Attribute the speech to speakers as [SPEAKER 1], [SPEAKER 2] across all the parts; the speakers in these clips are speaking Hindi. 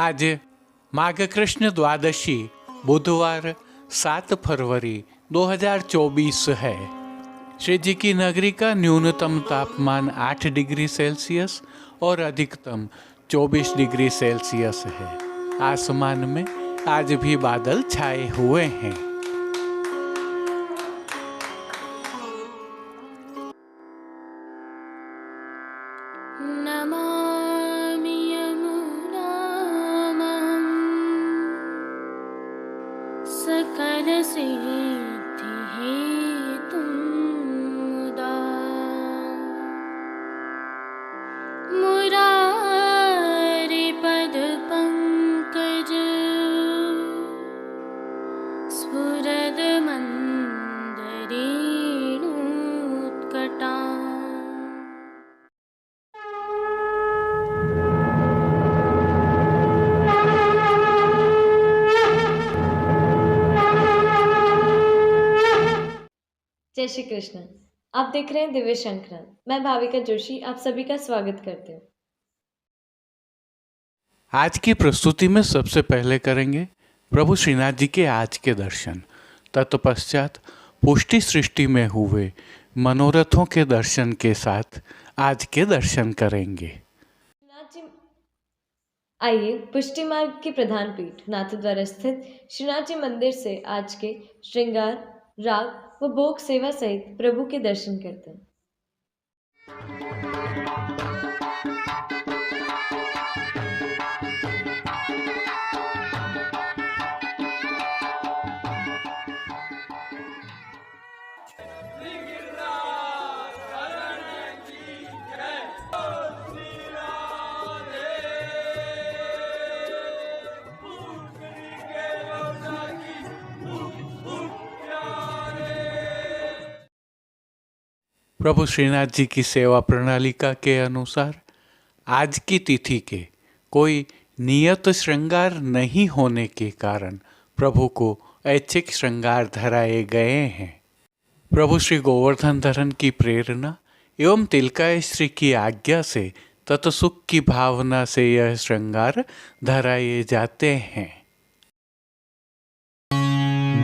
[SPEAKER 1] आज माघ कृष्ण द्वादशी बुधवार 7 फरवरी 2024 है। श्री जी की नगरी का न्यूनतम तापमान 8 डिग्री सेल्सियस और अधिकतम 24 डिग्री सेल्सियस है। आसमान में आज भी बादल छाए हुए हैं।
[SPEAKER 2] नमामि यमुनां सकलसिद्धिहेतुं मुदा मुरारिपदपङ्कज स्फुरदमन्दरेणुत्कटा।
[SPEAKER 3] जय श्री कृष्ण। आप देख रहे हैं दिव्य शंकरन। मैं भाविका जोशी आप सभी का स्वागत करती हूँ।
[SPEAKER 1] आज की प्रस्तुति में सबसे पहले करेंगे प्रभु श्रीनाथ जी के आज के दर्शन। तत्पश्चात पुष्टि सृष्टि में हुए मनोरथों के दर्शन के साथ आज के दर्शन करेंगे।
[SPEAKER 3] श्रीनाथ जी आइए पुष्टि मार्ग की प्रधान पीठ नाथद्वारा स्थित श्रीनाथ जी मंदिर से आज के श्रृंगार, राग व भोग सेवा सहित प्रभु के दर्शन करते हैं।
[SPEAKER 1] प्रभु श्रीनाथ जी की सेवा प्रणालिका के अनुसार आज की तिथि के कोई नियत श्रृंगार नहीं होने के कारण प्रभु को ऐच्छिक श्रृंगार धराए गए हैं। प्रभु श्री गोवर्धन धरन की प्रेरणा एवं तिलकाय श्री की आज्ञा से तत्सुख की भावना से यह श्रृंगार धराए जाते हैं।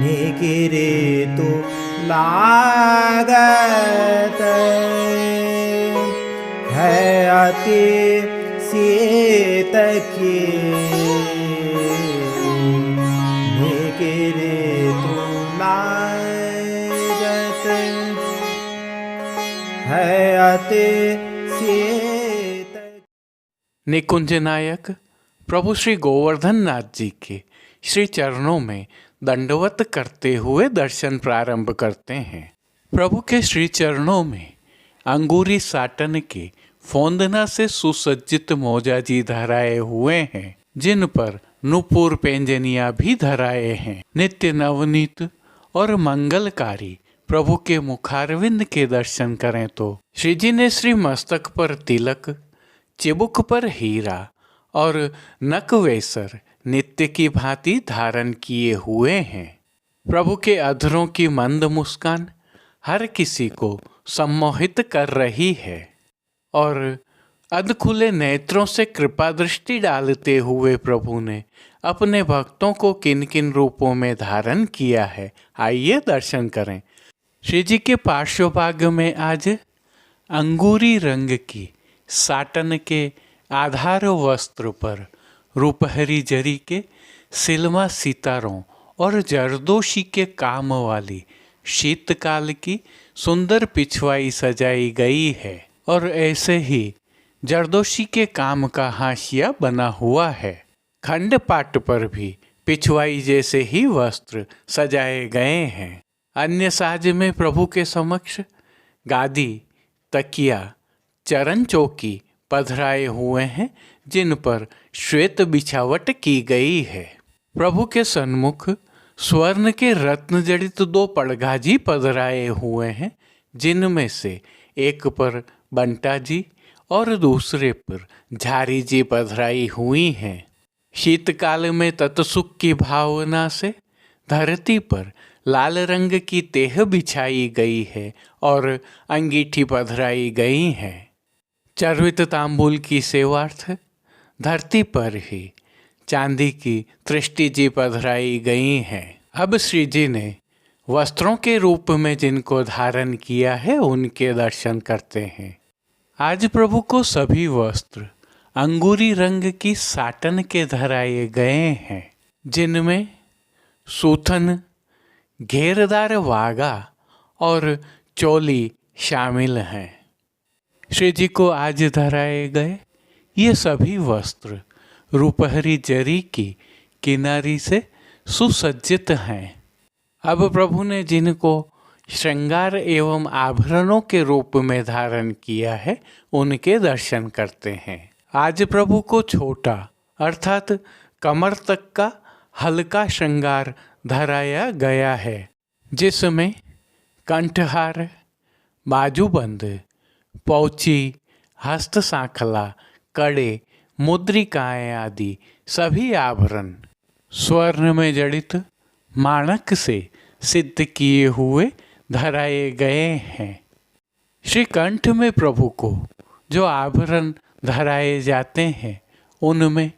[SPEAKER 4] निगिरे तो लागत है अति सीत की, निगिरे तो लागत है अति सीत।
[SPEAKER 1] निकुंज नायक प्रभु श्री गोवर्धन नाथ जी के श्री चरणों में दंडवत करते हुए दर्शन प्रारंभ करते हैं। प्रभु के श्री चरणों में अंगूरी साटन के फोंदना से सुसज्जित मौजा जी धराए हुए हैं, जिन पर नुपुर पेंजनिया भी धराए हैं। नित्य नवनीत और मंगलकारी प्रभु के मुखारविंद के दर्शन करें तो श्री जी ने श्री मस्तक पर तिलक, चिबुक पर हीरा और नकवेसर नित्य की भांति धारण किए हुए हैं। प्रभु के अधरों की मंद मुस्कान हर किसी को सम्मोहित कर रही है और अधखुले नेत्रों से कृपा दृष्टि डालते हुए प्रभु ने अपने भक्तों को किन किन रूपों में धारण किया है, आइए दर्शन करें। श्री जी के पार्श्वभाग में आज अंगूरी रंग की साटन के आधार वस्त्र पर रूपहरी जरी के सिलमा सितारों और जरदोशी के काम वाली शीतकाल की सुंदर पिछवाई सजाई गई है और ऐसे ही जरदोशी के काम का हाशिया बना हुआ है। खंड पाट पर भी पिछवाई जैसे ही वस्त्र सजाए गए हैं। अन्य साज में प्रभु के समक्ष गादी, तकिया, चरण चौकी पधराए हुए हैं, जिन पर श्वेत बिछावट की गई है। प्रभु के सन्मुख स्वर्ण के रत्न जड़ित 2 पड़गाजी पधराए हुए हैं, जिनमें से एक पर बंटा जी और दूसरे पर झारी जी पधराई हुई हैं। शीतकाल में तत्सुख की भावना से धरती पर लाल रंग की तेह बिछाई गई है और अंगीठी पधराई गई है। चर्वित तांबूल की सेवार्थ धरती पर ही चांदी की तृष्टि जी पधराई गई हैं। अब श्री जी ने वस्त्रों के रूप में जिनको धारण किया है उनके दर्शन करते हैं। आज प्रभु को सभी वस्त्र अंगूरी रंग की साटन के धराए गए हैं, जिनमें सूथन, घेरदार वागा और चोली शामिल हैं। श्री जी को आज धराए गए ये सभी वस्त्र रुपहरी जरी की किनारी से सुसज्जित हैं। अब प्रभु ने जिनको श्रृंगार एवं आभरणों के रूप में धारण किया है उनके दर्शन करते हैं। आज प्रभु को छोटा अर्थात कमर तक का हल्का श्रृंगार धराया गया है, जिसमें कंठहार, बाजूबंद, पौची, हस्त सांखला, कड़े, मुद्रिकाएं आदि सभी आभरण स्वर्ण में जड़ित माणक से सिद्ध किए हुए धराए गए हैं। श्री कंठ में प्रभु को जो आभरण धराए जाते हैं उनमें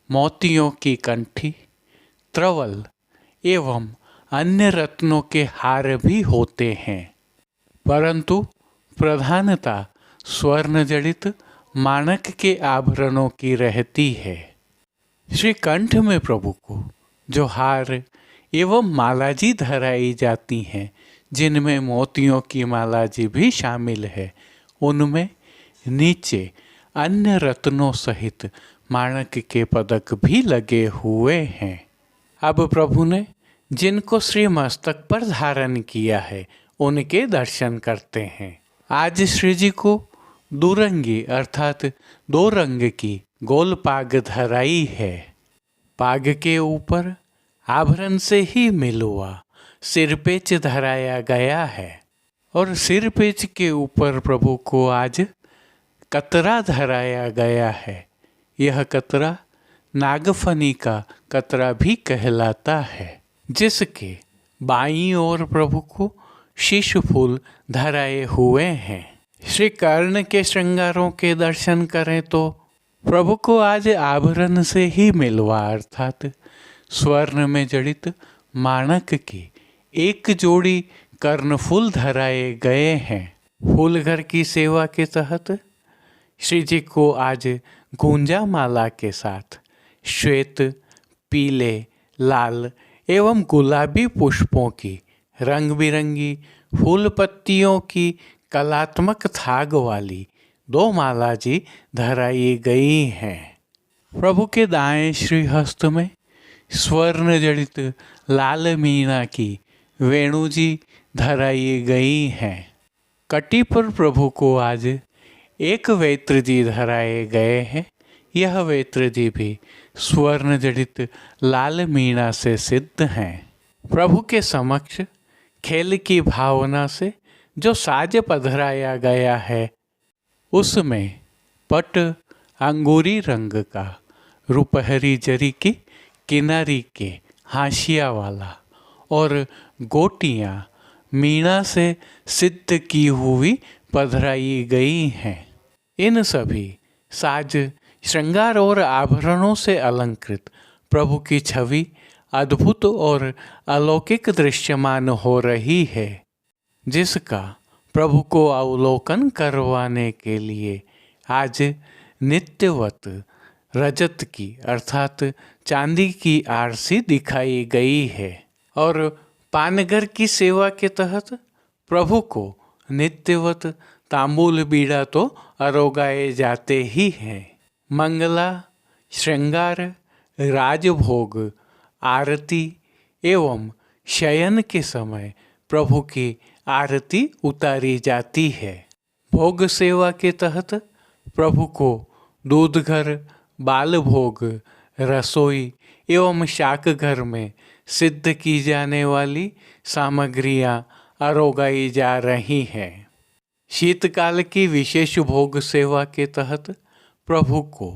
[SPEAKER 1] मोतियों की कंठी, त्रवल एवं अन्य रत्नों के हार भी होते हैं, परंतु प्रधानता स्वर्ण जड़ित माणक के आभरणों की रहती है। श्री कंठ में प्रभु को जो हार एवं मालाजी धराई जाती हैं, जिनमें मोतियों की मालाजी भी शामिल है, उनमें नीचे अन्य रत्नों सहित माणक के पदक भी लगे हुए हैं। अब प्रभु ने जिनको श्री मस्तक पर धारण किया है उनके दर्शन करते हैं। आज श्री जी को दुरंगी अर्थात दो रंग की गोल पाग धराई है। पाग के ऊपर आभरण से ही मिलुआ सिरपेच धराया गया है और सिरपेच के ऊपर प्रभु को आज कतरा धराया गया है। यह कतरा नागफनी का कतरा भी कहलाता है, जिसके बाईं ओर प्रभु को शीश फूल धराए हुए हैं। श्री कर्ण के श्रृंगारों के दर्शन करें तो प्रभु को आज आभरण से ही मिलवा अर्थात स्वर्ण में जड़ित माणक की एक जोड़ी कर्णफूल धराए गए हैं। फूलघर की सेवा के तहत श्री जी को आज गुंजा माला के साथ श्वेत, पीले, लाल एवं गुलाबी पुष्पों की रंग बिरंगी फूल पत्तियों की कलात्मक थाग वाली 2 माला जी धराई गई हैं। प्रभु के दाएं श्री हस्त में स्वर्ण जड़ित लाल मीना की वेणु जी धराई गई हैं। कटी पर प्रभु को आज एक वेत्र जी धराए गए हैं। यह वेत्र जी भी स्वर्ण जड़ित लाल मीना से सिद्ध हैं। प्रभु के समक्ष खेल की भावना से जो साज पधराया गया है उसमें पट अंगूरी रंग का रुपहरी जरी की किनारी के हाशिया वाला और गोटियाँ मीणा से सिद्ध की हुई पधराई गई हैं। इन सभी साज, श्रृंगार और आभरणों से अलंकृत प्रभु की छवि अद्भुत और अलौकिक दृश्यमान हो रही है, जिसका प्रभु को अवलोकन करवाने के लिए आज नित्यवत रजत की अर्थात चांदी की आरसी दिखाई गई है और पानगर की सेवा के तहत प्रभु को नित्यवत तांबूल बीड़ा तो अरोगाए जाते ही हैं। मंगला, श्रृंगार, राजभोग, आरती एवं शयन के समय प्रभु की आरती उतारी जाती है। भोग सेवा के तहत प्रभु को दूध घर, बाल भोग, रसोई एवं शाक घर में सिद्ध की जाने वाली सामग्रियां अरोगाई जा रही हैं। शीतकाल की विशेष भोग सेवा के तहत प्रभु को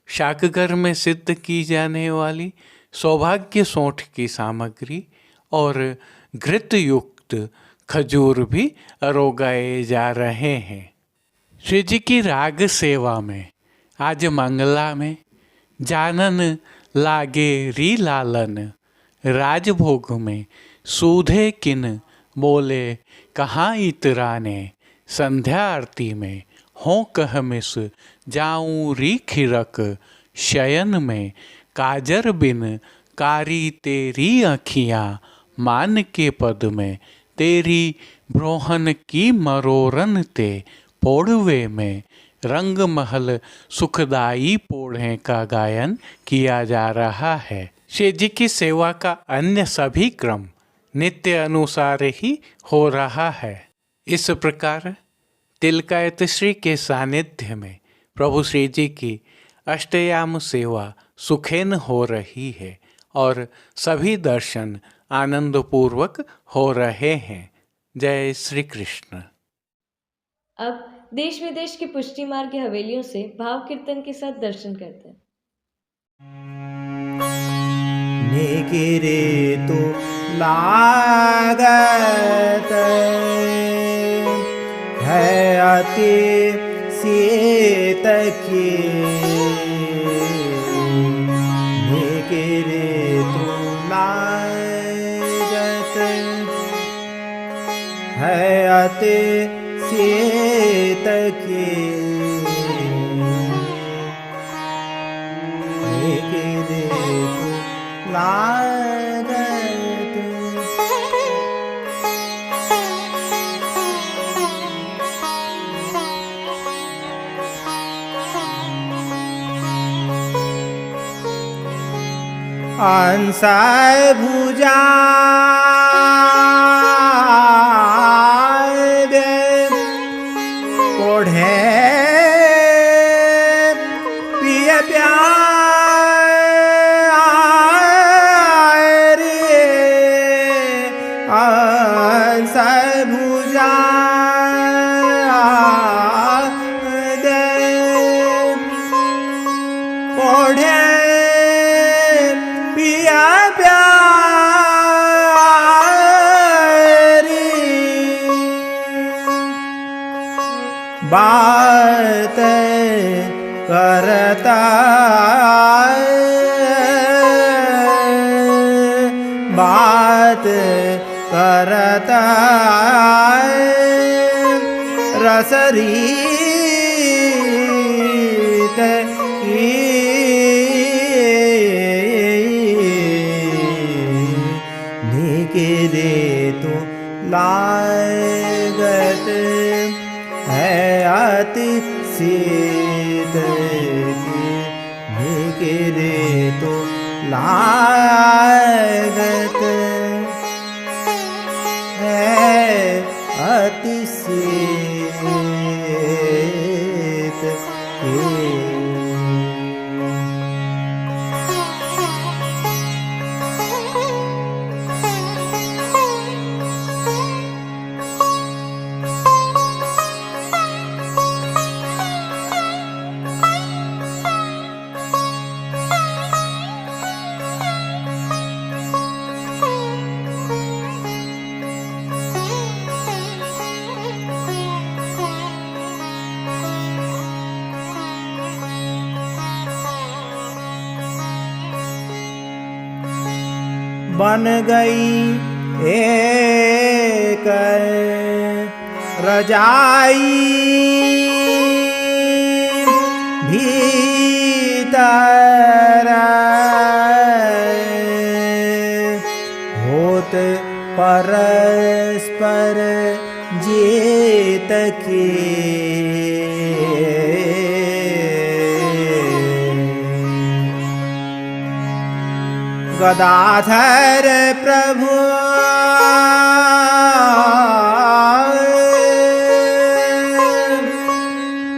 [SPEAKER 1] शाकघर में सिद्ध की जाने वाली सौभाग्य सोंठ की सामग्री और घृत युक्त खजूर भी अरोगाए जा रहे हैं। श्री जी की राग सेवा में आज मंगला में जानन, लागे री लालन राजभोग में सूधे किन बोले कहाँ इतराने संध्या आरती में हों कह मिस जाऊं री खिरक शयन में काजर बिन कारी तेरी अखियाँ मान के पद में तेरी ब्रोहन की मरोरन ते पोड़वे में रंग महल सुखदाई पोढ़े का गायन किया जा रहा है। श्री जी की सेवा का अन्य सभी क्रम नित्य अनुसार ही हो रहा है। इस प्रकार तिलकायत श्री के सानिध्य में प्रभु श्री जी की अष्टयाम सेवा सुखेन हो रही है और सभी दर्शन आनंदपूर्वक हो रहे हैं। जय श्री कृष्ण।
[SPEAKER 3] अब देश विदेश के पुष्टि मार्ग की हवेलियों से भाव कीर्तन के साथ दर्शन करते हैं।
[SPEAKER 4] निगिरे तो लागत है अति सीत की निगिरे तो लागत है अति सीत की निगिरे तो लागत अंसाय भुजा ओढ़े पिय अंसाय भुजा ओढ़े बात करता बात करता रसरीत की निकले तो लागत है अति सीत की निकले तो लागत है अति सीत की। बन गई एक रजाई भीतर होत परस्पर जीत की गदाधर प्रभु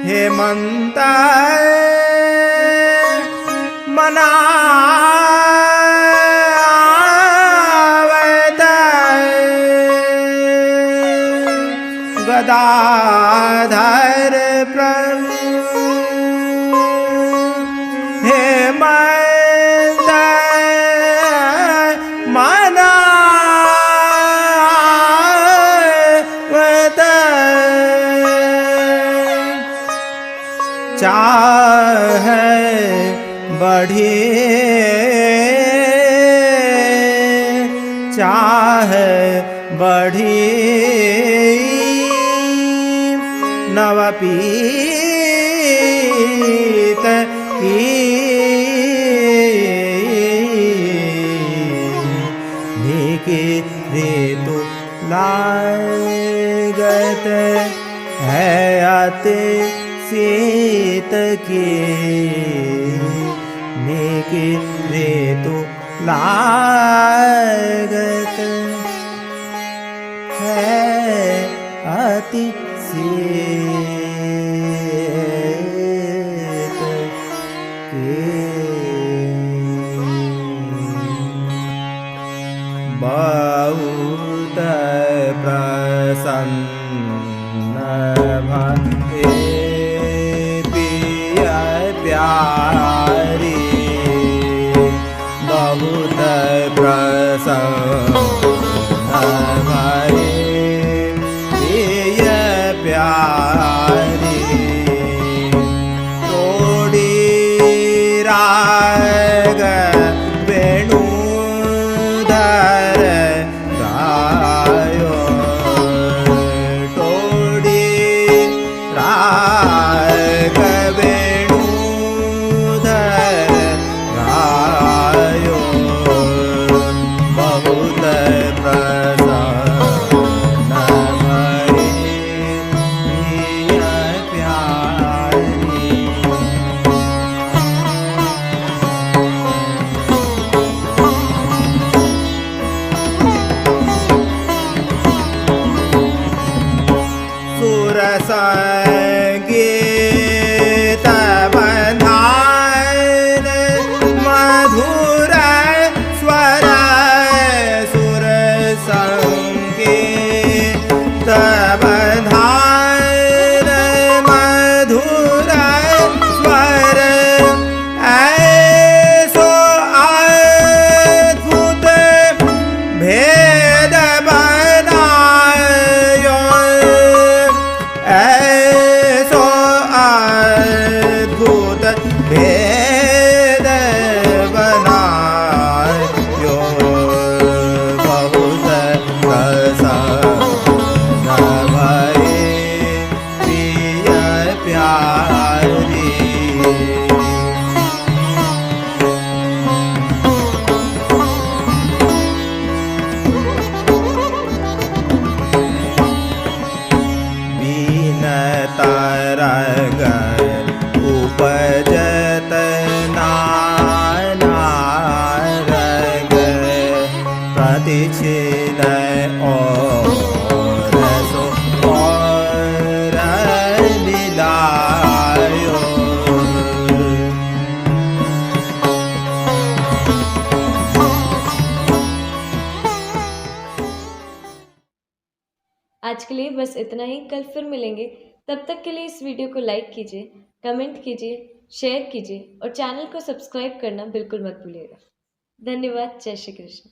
[SPEAKER 4] हेमंत मनावत गदाधर प्रभु हेमंत मनावत चाहे बढ़े चाह बढ़ी नवपीत की ऋतु लागत है अति शीत की ऋतु लागत है अति शीत की बहुत प्रसन्न भये पिया प्यारी बहुत प्रसन्न भये पिया प्यारी तोड़ी राग वेणुधर गायो तोड़ी राग वेणुधर गायो बहुत प्रसन्न भये पिया प्यारी सुर संगीत बंधान मधुर स्वर सुर संगीत बंधान मधुर स्वर ऐसो अद्भुत भेद बनायो ऐसो अद्भुत भेद बनायो बहुत प्रसन्न भये पिया प्यारी बीन तरंग उपजत नाना रंग प्रतिछिन और सो और मिलायो
[SPEAKER 3] आज के लिए बस इतना ही। कल फिर मिलेंगे। तब तक के लिए इस वीडियो को लाइक कीजिए, कमेंट कीजिए, शेयर कीजिए और चैनल को सब्सक्राइब करना बिल्कुल मत भूलिएगा। धन्यवाद। जय श्री कृष्ण।